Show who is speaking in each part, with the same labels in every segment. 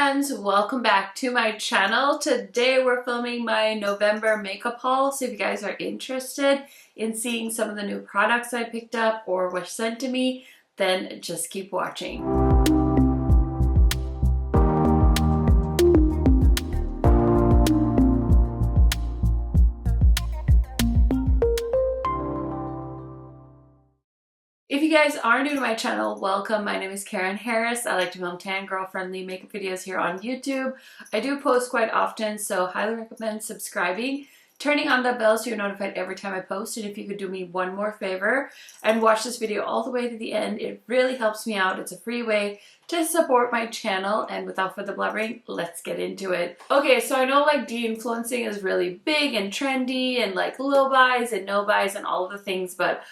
Speaker 1: friends, welcome back to my channel. Today we're filming my November makeup haul, so if you guys are interested in seeing some of the new products I picked up or were sent to me, then just keep watching. If you guys are new to my channel, welcome. My name is KARENHARRIS. I like to film tan girl friendly makeup videos here on YouTube. I do post quite often, so highly recommend subscribing, turning on that bell so you're notified every time I post. And if you could do me one more favor and watch this video all the way to the end, it really helps me out. It's a free way to support my channel. And without further blabbering, let's get into it. Okay, so I know like de-influencing is really big and trendy and like low buys and no buys and all of the things, but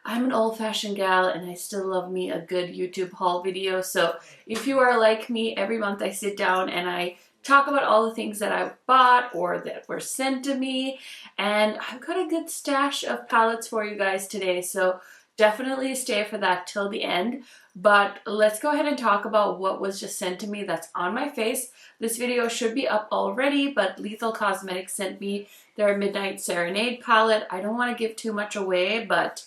Speaker 1: I'm an old-fashioned gal and I still love me a good YouTube haul video. So if you are like me, every month I sit down and I talk about all the things that I bought or that were sent to me. And I've got a good stash of palettes for you guys today. So definitely stay for that till the end. But let's go ahead and talk about what was just sent to me that's on my face. This video should be up already, but Lethal Cosmetics sent me their Midnight Serenade palette. I don't want to give too much away, but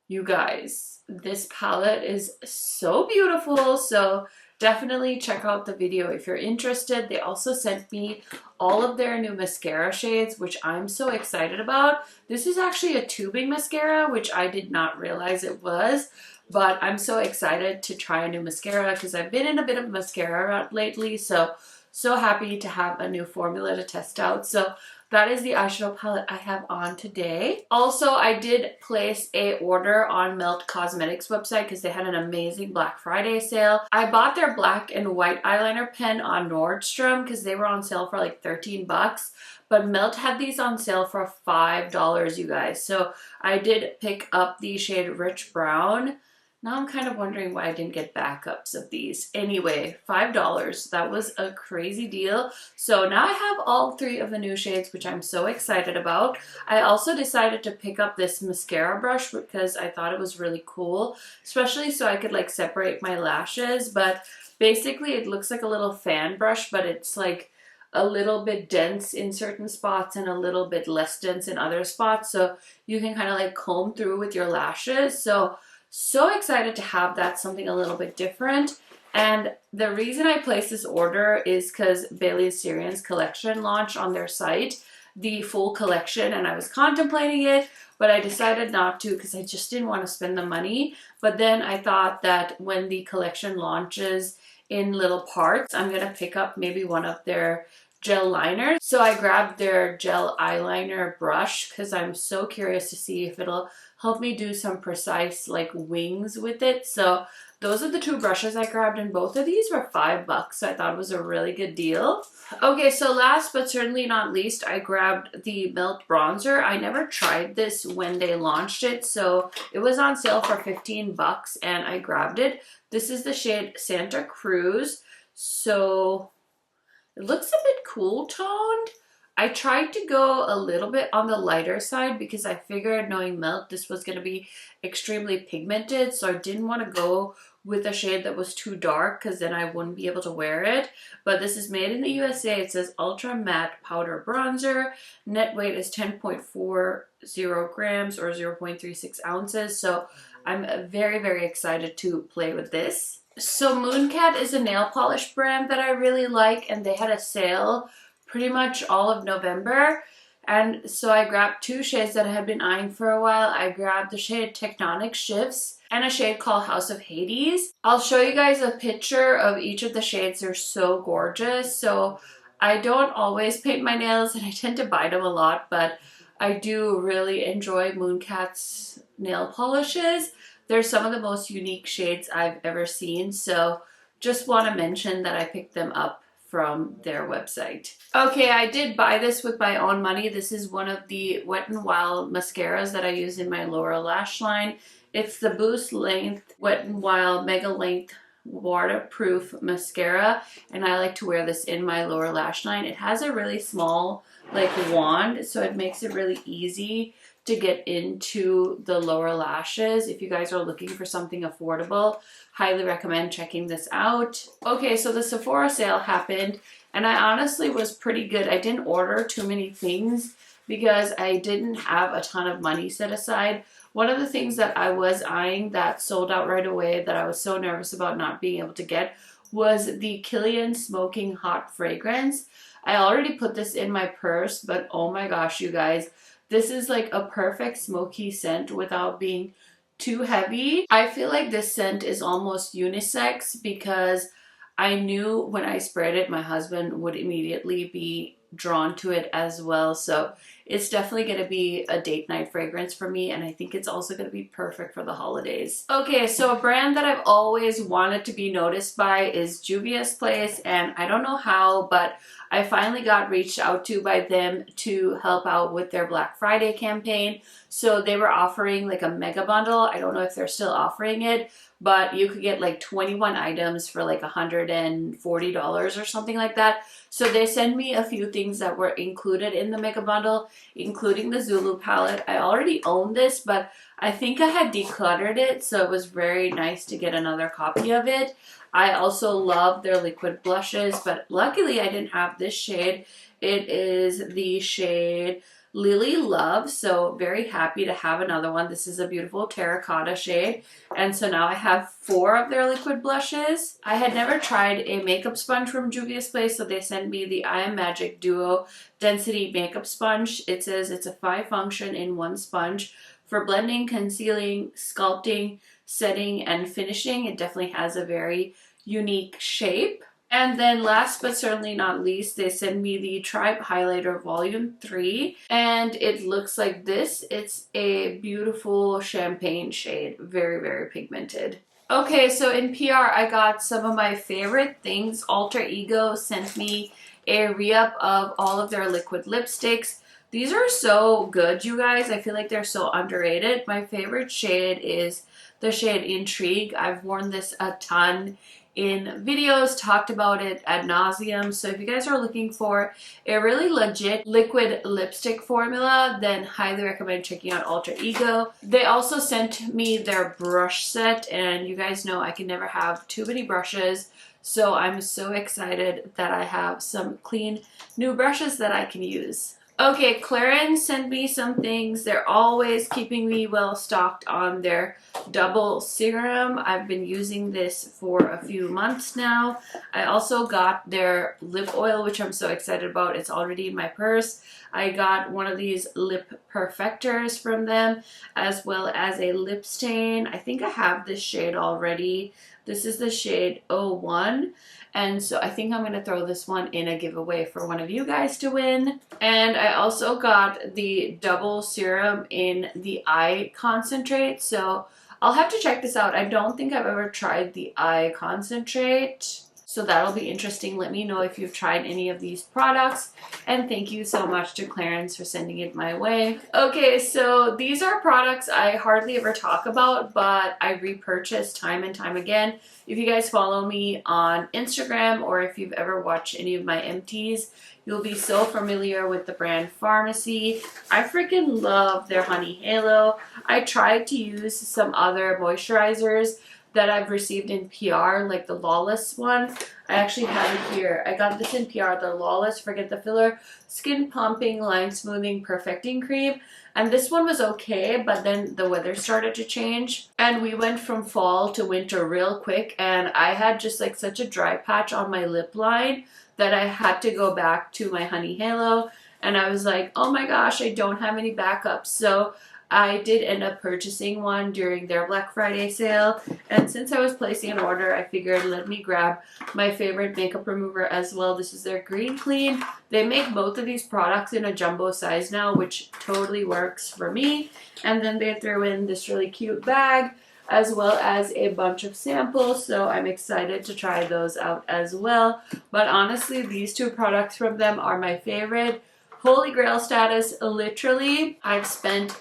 Speaker 1: you guys, this palette is so beautiful, so definitely check out the video if you're interested. They also sent me all of their new mascara shades, which I'm so excited about. This is actually a tubing mascara, which I did not realize it was, but I'm so excited to try a new mascara because I've been in a bit of mascara rut lately, so happy to have a new formula to test out. So that is the eyeshadow palette I have on today. Also, I did place a order on Mel Cosmetics website because they had an amazing Black Friday sale. I bought their black and white eyeliner pen on Nordstrom because they were on sale for like 13 bucks. But Melt had these on sale for $5, you guys. So I did pick up the shade Rich Brown. Now I'm kind of wondering why I didn't get backups of these. Anyway, $5. That was a crazy deal. So now I have all three of the new shades, which I'm so excited about. I also decided to pick up this mascara brush because I thought it was really cool, especially so I could like separate my lashes. But basically it looks like a little fan brush, but it's like a little bit dense in certain spots and a little bit less dense in other spots. So you can kind of like comb through with your lashes. So excited to have that, something a little bit different. And the reason I placed this order is because Bailey Sarian's collection launched on their site, the full collection, and I was contemplating it, but I decided not to because I just didn't want to spend the money. But then I thought that when the collection launches in little parts, I'm going to pick up maybe one of their gel liners. So I grabbed their gel eyeliner brush because I'm so curious to see if it'll help me do some precise like wings with it. So those are the two brushes I grabbed, and both of these were $5, so I thought it was a really good deal. Okay, so last but certainly not least, I grabbed the Melt bronzer. I never tried this when they launched it, so it was on sale for 15 bucks and I grabbed it. This is the shade Santa Cruz. So it looks a bit cool toned. I tried to go a little bit on the lighter side because I figured, knowing Melt, this was going to be extremely pigmented, so I didn't want to go with a shade that was too dark because then I wouldn't be able to wear it. But this is made in the USA. It says Ultra Matte Powder Bronzer. Net weight is 10.40 grams or 0.36 ounces. So I'm very, very excited to play with this. So Mooncat is a nail polish brand that I really like, and they had a sale pretty much all of November, and so I grabbed two shades that I had been eyeing for a while. I grabbed the shade Tectonic Shifts and a shade called House of Hades. I'll show you guys a picture of each of the shades. They're so gorgeous. So I don't always paint my nails and I tend to buy them a lot, but I do really enjoy Mooncat's nail polishes. They're some of the most unique shades I've ever seen, so just want to mention that I picked them up from their website. Okay, I did buy this with my own money. This is one of the Wet n Wild mascaras that I use in my lower lash line. It's the Boost Length Wet n Wild Mega Length Waterproof Mascara, and I like to wear this in my lower lash line. It has a really small like wand, so it makes it really easy to get into the lower lashes. If you guys are looking for something affordable, highly recommend checking this out. Okay, so the Sephora sale happened and I honestly was pretty good. I didn't order too many things because I didn't have a ton of money set aside. One of the things that I was eyeing that sold out right away that I was so nervous about not being able to get was the Kilian Smoking Hot Fragrance. I already put this in my purse, but oh my gosh, you guys, this is like a perfect smoky scent without being too heavy. I feel like this scent is almost unisex because I knew when I sprayed it, my husband would immediately be drawn to it as well. So it's definitely going to be a date night fragrance for me, and I think it's also going to be perfect for the holidays. Okay, so a brand that I've always wanted to be noticed by is Juvia's Place, and I don't know how, but I finally got reached out to by them to help out with their Black Friday campaign. So they were offering like a mega bundle. I don't know if they're still offering it, but you could get like 21 items for like $140 or something like that. So they sent me a few things that were included in the mega bundle, including the Zulu palette. I already own this, but I think I had decluttered it, so it was very nice to get another copy of it. I also love their liquid blushes, but luckily I didn't have this shade. It is the shade Lily Love, so very happy to have another one. This is a beautiful terracotta shade, and so now I have 4 of their liquid blushes. I had never tried a makeup sponge from Juvia's Place, so they sent me the I Am Magic Duo Density Makeup Sponge. It says it's a 5-function in 1 sponge for blending, concealing, sculpting, setting, and finishing. It definitely has a very unique shape. And then last but certainly not least, they sent me the Tribe Highlighter Volume 3, and it looks like this. It's a beautiful champagne shade, very, very pigmented. Okay, so in PR, I got some of my favorite things. Alter Ego sent me a re-up of all of their liquid lipsticks. These are so good, you guys. I feel like they're so underrated. My favorite shade is the shade Intrigue. I've worn this a ton in videos, talked about it ad nauseum. So if you guys are looking for a really legit liquid lipstick formula, then highly recommend checking out Alter Ego. They also sent me their brush set, and you guys know I can never have too many brushes. So I'm so excited that I have some clean new brushes that I can use. Okay, Clarins sent me some things. They're always keeping me well stocked on their double serum. I've been using this for a few months now. I also got their lip oil, which I'm so excited about. It's already in my purse. I got one of these lip perfectors from them, as well as a lip stain. I think I have this shade already. This is the shade 01. And so I think I'm going to throw this one in a giveaway for one of you guys to win. And I also got the double serum in the eye concentrate. So I'll have to check this out. I don't think I've ever tried the eye concentrate. So that'll be interesting. Let me know if you've tried any of these products. And thank you so much to Clarins for sending it my way. Okay, so these are products I hardly ever talk about, but I repurchase time and time again. If you guys follow me on Instagram, or if you've ever watched any of my MTs, you'll be so familiar with the brand Pharmacy. I freaking love their Honey Halo. I tried to use some other moisturizers that I've received in PR, like the Lawless one. I actually have it here. I got this in PR, the Lawless Forget the Filler Skin Pumping Line Smoothing Perfecting Cream. And this one was okay, but then the weather started to change. And we went from fall to winter real quick. And I had just like such a dry patch on my lip line that I had to go back to my Honey Halo. And I was like, oh my gosh, I don't have any backups. So I did end up purchasing one during their Black Friday sale, and since I was placing an order, I figured let me grab my favorite makeup remover as well. This is their Green Clean. They make both of these products in a jumbo size now, which totally works for me. And then they threw in this really cute bag as well as a bunch of samples, so I'm excited to try those out as well. But honestly, these 2 products from them are my favorite. Holy grail status, literally. I've spent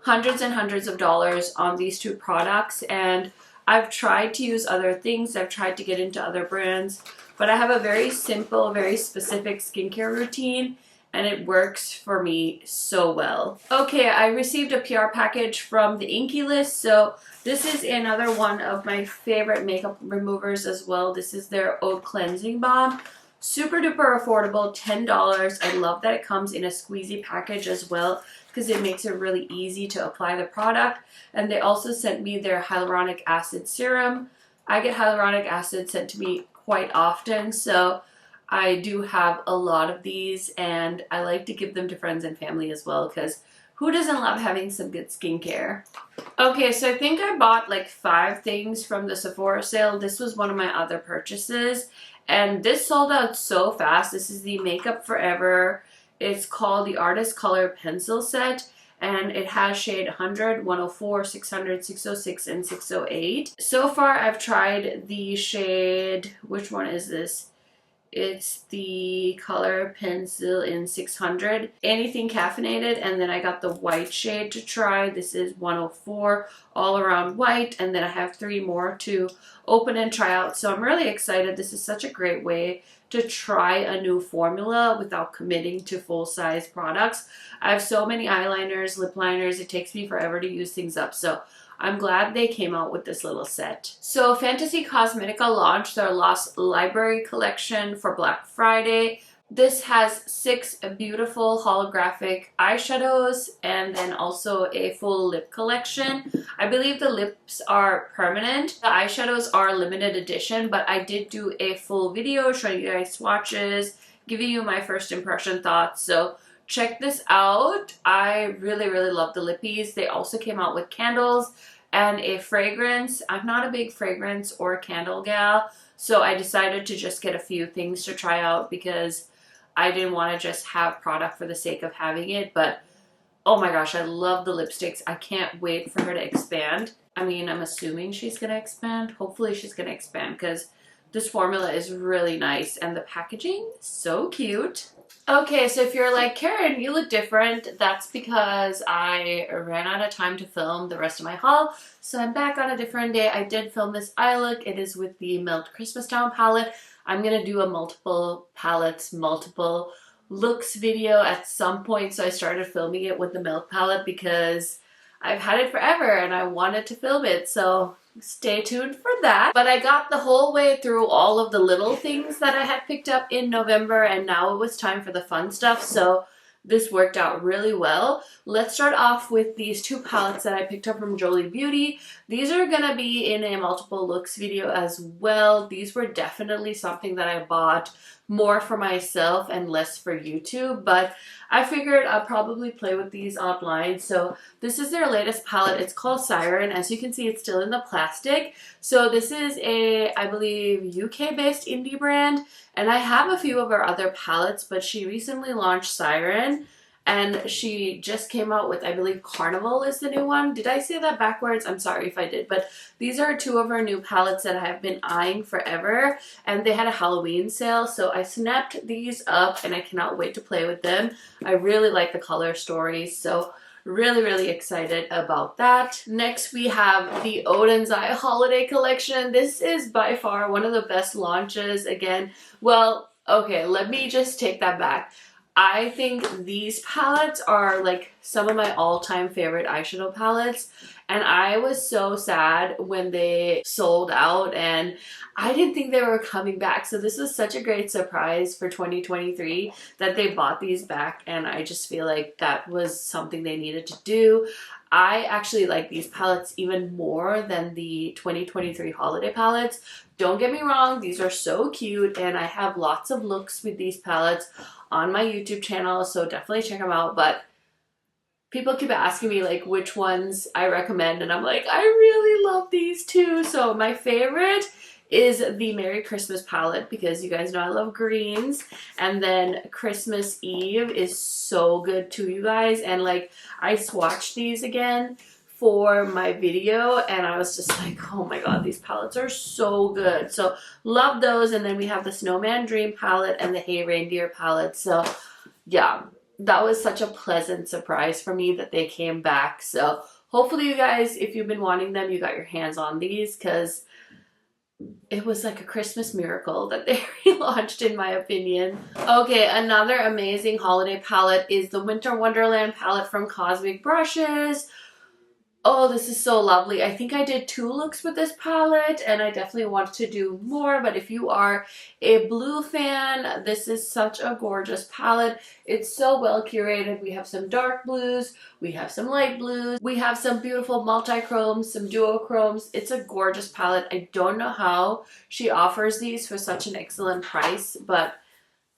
Speaker 1: hundreds and hundreds of dollars on these 2 products, and I've tried to use other things. I've tried to get into other brands, but I have a very simple, very specific skincare routine, and it works for me so well. Okay, I received a PR package from the Inky List, so this is another one of my favorite makeup removers as well. This is their Eau Cleansing Balm. Super duper affordable, $10. I love that it comes in a squeezy package as well because it makes it really easy to apply the product. And they also sent me their hyaluronic acid serum. I get hyaluronic acid sent to me quite often, so I do have a lot of these, and I like to give them to friends and family as well because who doesn't love having some good skincare? Okay, so I think I bought like 5 things from the Sephora sale. This was one of my other purchases, and this sold out so fast. This is the Makeup Forever. It's called the Artist Color Pencil Set, and it has shade 100, 104, 600, 606, and 608. So far, I've tried the shade, which one is this? It's the color pencil in 600. Anything caffeinated, and then I got the white shade to try. This is 104, all around white, and then I have 3 more to open and try out. So I'm really excited. This is such a great way to try a new formula without committing to full-size products. I have so many eyeliners, lip liners, it takes me forever to use things up. So I'm glad they came out with this little set. So Fantasy Cosmetica launched their Lost Library collection for Black Friday. This has 6 beautiful holographic eyeshadows and then also a full lip collection. I believe the lips are permanent. The eyeshadows are limited edition, but I did do a full video showing you guys swatches, giving you my first impression thoughts. So check this out. I really love the lippies. They also came out with candles and a fragrance. I'm not a big fragrance or candle gal, so I decided to just get a few things to try out because I didn't want to just have product for the sake of having it. But oh my gosh, I love the lipsticks. I can't wait for her to expand. I mean, I'm assuming she's gonna expand. Hopefully she's gonna expand because this formula is really nice and the packaging is so cute. Okay, so if you're like, Karen, you look different, that's because I ran out of time to film the rest of my haul. So I'm back on a different day. I did film this eye look. It is with the Melt Christmas Town palette. I'm going to do a multiple palettes, multiple looks video at some point. So I started filming it with the Melt palette because I've had it forever and I wanted to film it. So stay tuned for that. But I got the whole way through all of the little things that I had picked up in November, and now it was time for the fun stuff. So this worked out really well. Let's start off with these 2 palettes that I picked up from Jolie Beauty. These are gonna be in a multiple looks video as well. These were definitely something that I bought more for myself and less for YouTube, but I figured I'll probably play with these online. So this is their latest palette. It's called Siren. As you can see, it's still in the plastic. So this is a, I believe, UK-based indie brand, and I have a few of her other palettes, but she recently launched Siren, and she just came out with, I believe, Carnival is the new one. Did I say that backwards? I'm sorry if I did, but these are 2 of her new palettes that I have been eyeing forever, and they had a Halloween sale, so I snapped these up and I cannot wait to play with them. I really like the color stories, so really excited about that. Next we have the Odin's Eye Holiday Collection. This is by far one of the best launches. Again, well, okay, let me just take that back. I think these palettes are like some of my all-time favorite eyeshadow palettes, and I was so sad when they sold out and I didn't think they were coming back. So this was such a great surprise for 2023 that they bought these back, and I just feel like that was something they needed to do. I actually like these palettes even more than the 2023 holiday palettes. Don't get me wrong, these are so cute, and I have lots of looks with these palettes on my YouTube channel, so definitely check them out. But people keep asking me like which ones I recommend, and I'm like, I really love these too. So my favorite is the Merry Christmas palette because you guys know I love greens, and then Christmas Eve is so good too, you guys. And like I swatched these again for my video and I was just like, oh my god, these palettes are so good. So love those. And then we have the Snowman Dream palette and the Hey Reindeer palette. So yeah, that was such a pleasant surprise for me that they came back. So hopefully you guys, if you've been wanting them, you got your hands on these because it was like a Christmas miracle that they relaunched, in my opinion. Okay, another amazing holiday palette is the Winter Wonderland palette from Cosmic Brushes. Oh, this is so lovely. I think I did 2 looks with this palette, and I definitely want to do more, but if you are a blue fan, this is such a gorgeous palette. It's so well curated. We have some dark blues, we have some light blues, we have some beautiful multi-chromes, some duochromes. It's a gorgeous palette. I don't know how she offers these for such an excellent price, but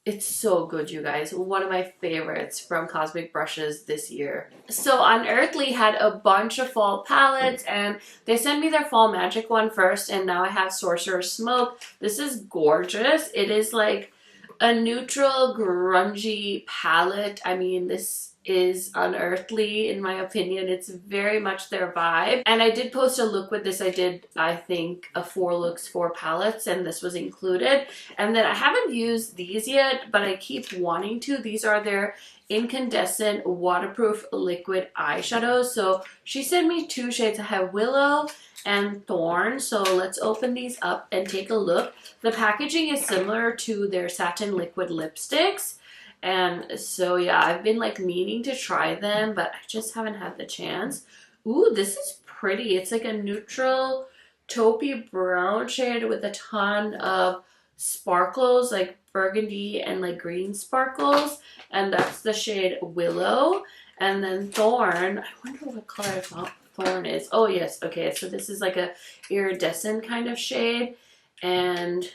Speaker 1: it's so good, you guys. One of my favorites from Cosmic Brushes this year. So Unearthly had a bunch of fall palettes, and they sent me their Fall Magic one first, and now I have Sorcerer's Smoke. This is gorgeous. It is like a neutral, grungy palette. I mean, this is Unearthly, in my opinion. It's very much their vibe. And I did post a look with this. I did, I think, a 4 looks, 4 palettes, and this was included. And then I haven't used these yet, but I keep wanting to. These are their incandescent waterproof liquid eyeshadows. So she sent me 2 shades. I have Willow and Thorn. So let's open these up and take a look. The packaging is similar to their satin liquid lipsticks. And so yeah, I've been like meaning to try them, but I just haven't had the chance. Ooh, this is pretty. It's like a neutral taupey brown shade with a ton of sparkles, like burgundy and like green sparkles. And that's the shade Willow. And then Thorn, I wonder what color Thorn is. Oh yes, okay, so this is like a iridescent kind of shade. And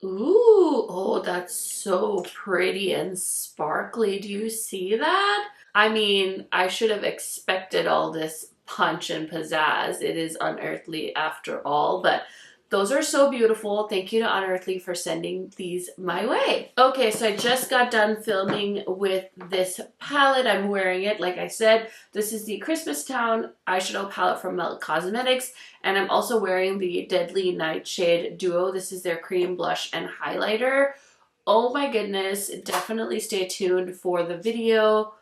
Speaker 1: ooh, oh, that's so pretty and sparkly. Do you see that? I mean, I should have expected all this punch and pizzazz. It is Unearthly after all, but those are so beautiful. Thank you to Unearthly for sending these my way. Okay, so I just got done filming with this palette. I'm wearing it, like I said. This is the Christmastown eyeshadow palette from Mel Cosmetics, and I'm also wearing the Deadly Nightshade Duo. This is their cream blush and highlighter. Oh my goodness, definitely stay tuned for the video.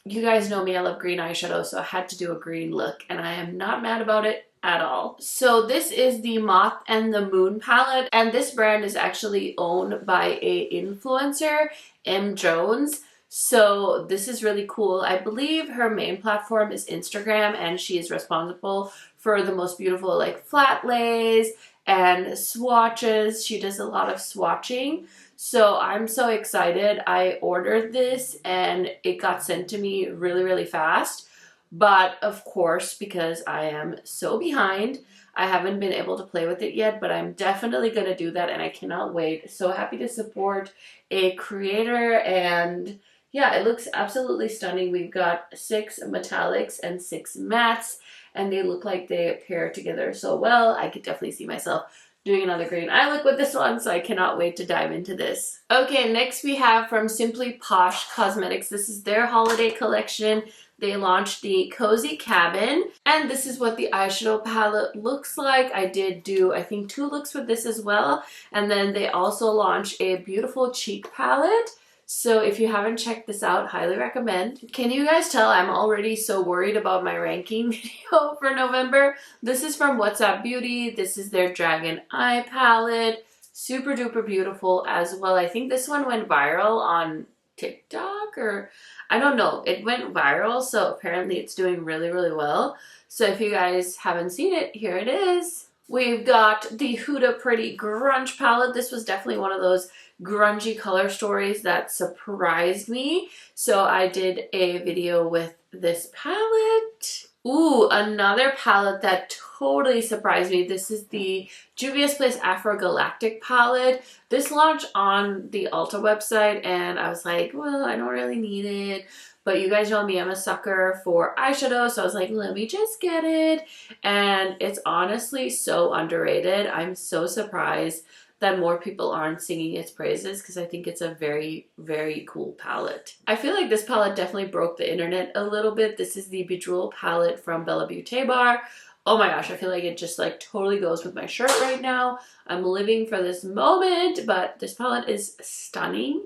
Speaker 1: You guys know me, I love green eyeshadow, so I had to do a green look, and I am not mad about it at all. So this is the Moth and the Moon palette, and this brand is actually owned by a influencer, M. Jones. So this is really cool. I believe her main platform is Instagram, and she is responsible for the most beautiful like flat lays and swatches. She does a lot of swatching. So I'm so excited. I ordered this and it got sent to me really, really fast. But of course, because I am so behind, I haven't been able to play with it yet, but I'm definitely going to do that and I cannot wait. So happy to support a creator, and yeah, it looks absolutely stunning. We've got 6 metallics and 6 mattes, and they look like they pair together so well. I could definitely see myself doing another green eye look with this one, so I cannot wait to dive into this. Okay, next we have from Simply Posh Cosmetics. This is their holiday collection. They launched the Cozy Cabin, and this is what the eyeshadow palette looks like. I did do, I think, 2 looks with this as well, and then they also launched a beautiful cheek palette. So if you haven't checked this out, highly recommend. Can you guys tell I'm already so worried about my ranking video for November? This is from WhatsApp Beauty. This is their Dragon Eye palette. Super duper beautiful as well. I think this one went viral on TikTok, or I don't know. It went viral, so apparently it's doing really, really well. So if you guys haven't seen it, here it is. We've got the Huda Pretty Grunge palette. This was definitely one of those grungy color stories that surprised me. So I did a video with this palette. Ooh, another palette that totally surprised me. This is the Juvia's Place Afro Galactic palette. This launched on the Ulta website and I was like, well, I don't really need it. But you guys know me, I'm a sucker for eyeshadow, so I was like, let me just get it. And it's honestly so underrated. I'm so surprised that more people aren't singing its praises because I think it's a very, very cool palette. I feel like this palette definitely broke the internet a little bit. This is the Bejeweled palette from Bella Beaute Bar. Oh my gosh, I feel like it just like totally goes with my shirt right now. I'm living for this moment, but this palette is stunning.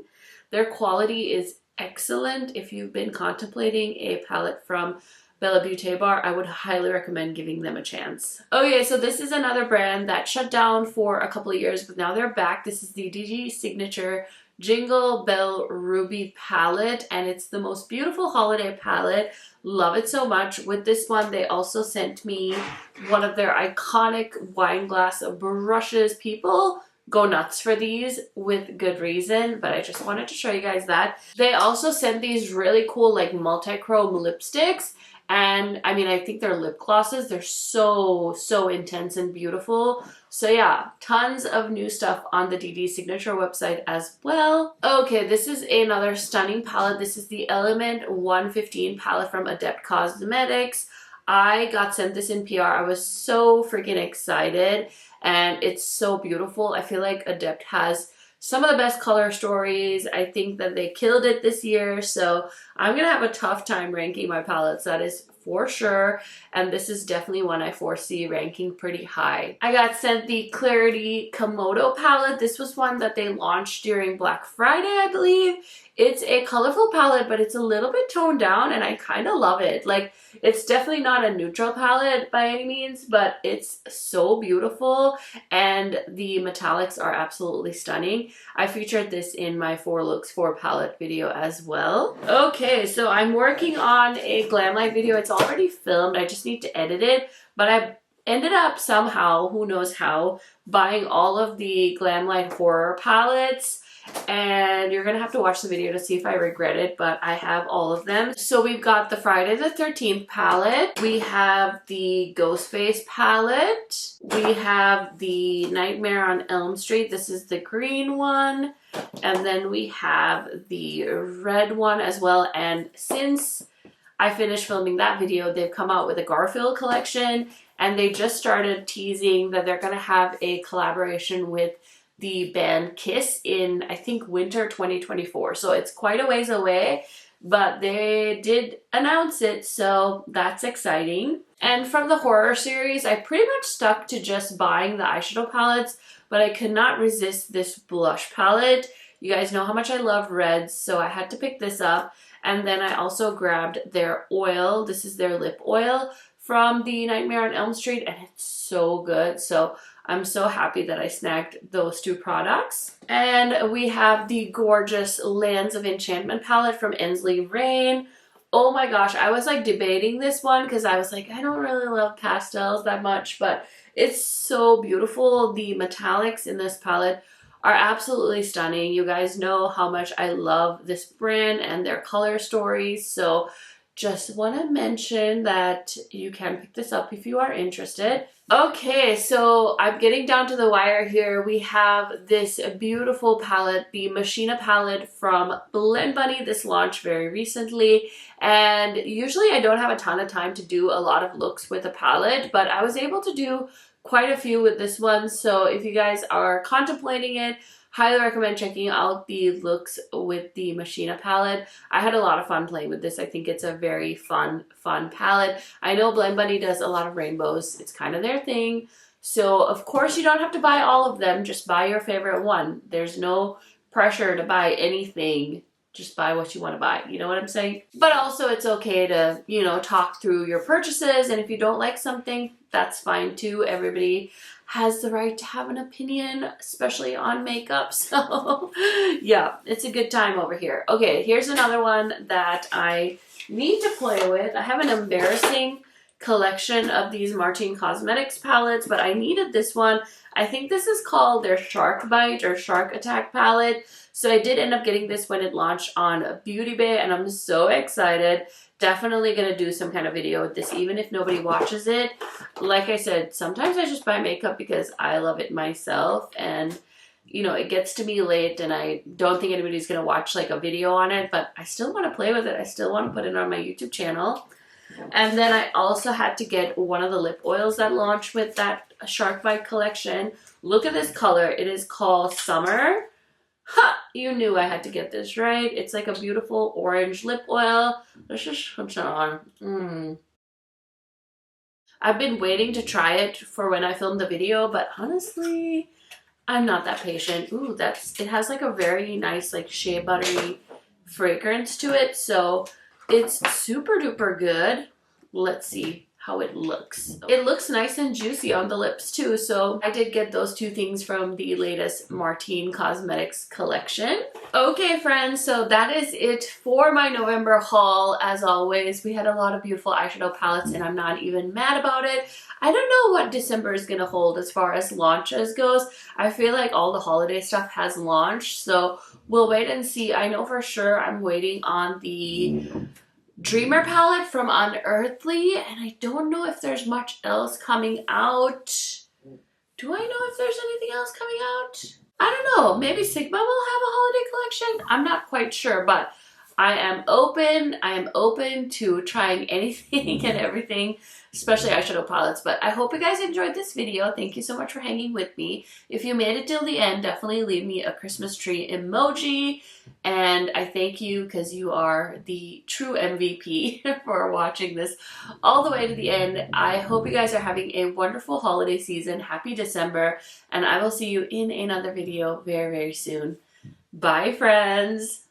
Speaker 1: Their quality is excellent. If you've been contemplating a palette from Bella Beaute bar, I would highly recommend giving them a chance. Okay, so this is another brand that shut down for a couple of years, but now they're back. This is the DG Signature Jingle Bell Ruby palette, and it's the most beautiful holiday palette. Love it so much. With this one, they also sent me one of their iconic wine glass brushes. People go nuts for these with good reason, but I just wanted to show you guys that. They also sent these really cool like multi-chrome lipsticks, and I mean, I think they're lip glosses. They're so intense and beautiful. So yeah, tons of new stuff on the DD Signature website as well. Okay, this is another stunning palette. This is the Element 115 palette from Adept Cosmetics. I got sent this in PR. I was so freaking excited, and it's so beautiful. I feel like Adept has some of the best color stories. I think that they killed it this year, so I'm gonna have a tough time ranking my palettes, that is for sure, and this is definitely one I foresee ranking pretty high. I got sent the Clarity Komodo palette. This was one that they launched during Black Friday, I believe. It's a colorful palette, but it's a little bit toned down, and I kind of love it. Like, it's definitely not a neutral palette by any means, but it's so beautiful, and the metallics are absolutely stunning. I featured this in my 4 looks 4 palette video as well. Okay, so I'm working on a Glamlight video. It's already filmed. I just need to edit it, but I ended up somehow, who knows how, buying all of the Glamlight horror palettes, and you're gonna have to watch the video to see if I regret it, but I have all of them. So we've got the Friday the 13th palette, we have the Ghostface palette, we have the Nightmare on Elm Street. This is the green one, and then we have the red one as well. And since I finished filming that video, they've come out with a Garfield collection, and they just started teasing that they're gonna have a collaboration with the band Kiss in, I think, winter 2024. So it's quite a ways away, but they did announce it, so that's exciting. And from the horror series, I pretty much stuck to just buying the eyeshadow palettes, but I could not resist this blush palette. You guys know how much I love reds, so I had to pick this up. And then I also grabbed their oil. This is their lip oil from the Nightmare on Elm Street, and it's so good. So I'm so happy that I snagged those 2 products. And we have the gorgeous Lands of Enchantment palette from Ensley Rain. Oh my gosh, I was like debating this one because I was like, I don't really love pastels that much, but it's so beautiful. The metallics in this palette are absolutely stunning. You guys know how much I love this brand and their color stories, so just want to mention that you can pick this up if you are interested. Okay, so I'm getting down to the wire here. We have this beautiful palette, the Machina palette from Blend Bunny. This launched very recently, and usually I don't have a ton of time to do a lot of looks with a palette, but I was able to do quite a few with this one. So if you guys are contemplating it, highly recommend checking out the looks with the Machina palette. I had a lot of fun playing with this. I think it's a very fun palette. I know Blend Bunny does a lot of rainbows. It's kind of their thing. So of course you don't have to buy all of them. Just buy your favorite one. There's no pressure to buy anything. Just buy what you want to buy. You know what I'm saying? But also it's okay to, you know, talk through your purchases. And if you don't like something, that's fine too. Everybody has the right to have an opinion, especially on makeup. So yeah, it's a good time over here. Okay, here's another one that I need to play with. I have an embarrassing collection of these Martin Cosmetics palettes, but I needed this one. I think this is called their Shark Bite or Shark Attack palette. So I did end up getting this when it launched on Beauty Bay, and I'm so excited. Definitely going to do some kind of video with this, even if nobody watches it. Like I said, sometimes I just buy makeup because I love it myself, and you know, it gets to me late and I don't think anybody's going to watch like a video on it, but I still want to play with it. I still want to put it on my YouTube channel. And then I also had to get one of the lip oils that launched with that Shark Bite collection. Look at this color. It is called Summer. Ha! You knew I had to get this, right? It's like a beautiful orange lip oil. Let's just put it on. I've been waiting to try it for when I film the video, but honestly, I'm not that patient. Ooh, it has like a very nice like shea buttery fragrance to it, so it's super duper good. let's see how it looks. It looks nice and juicy on the lips too, so I did get those two things from the latest Martine Cosmetics collection. Okay friends, so that is it for my November haul. As always, we had a lot of beautiful eyeshadow palettes and I'm not even mad about it. I don't know what December is gonna hold as far as launches goes. I feel like all the holiday stuff has launched, so we'll wait and see. I know for sure I'm waiting on the Dreamer palette from Unearthly, and I don't know if there's much else coming out. Do I know if there's anything else coming out? I don't know. Maybe Sigma will have a holiday collection? I'm not quite sure, but I am open. I am open to trying anything and everything, especially eyeshadow palettes. But I hope you guys enjoyed this video. Thank you so much for hanging with me. If you made it till the end, definitely leave me a Christmas tree emoji. And I thank you because you are the true MVP for watching this all the way to the end. I hope you guys are having a wonderful holiday season. Happy December. And I will see you in another video very, very soon. Bye, friends.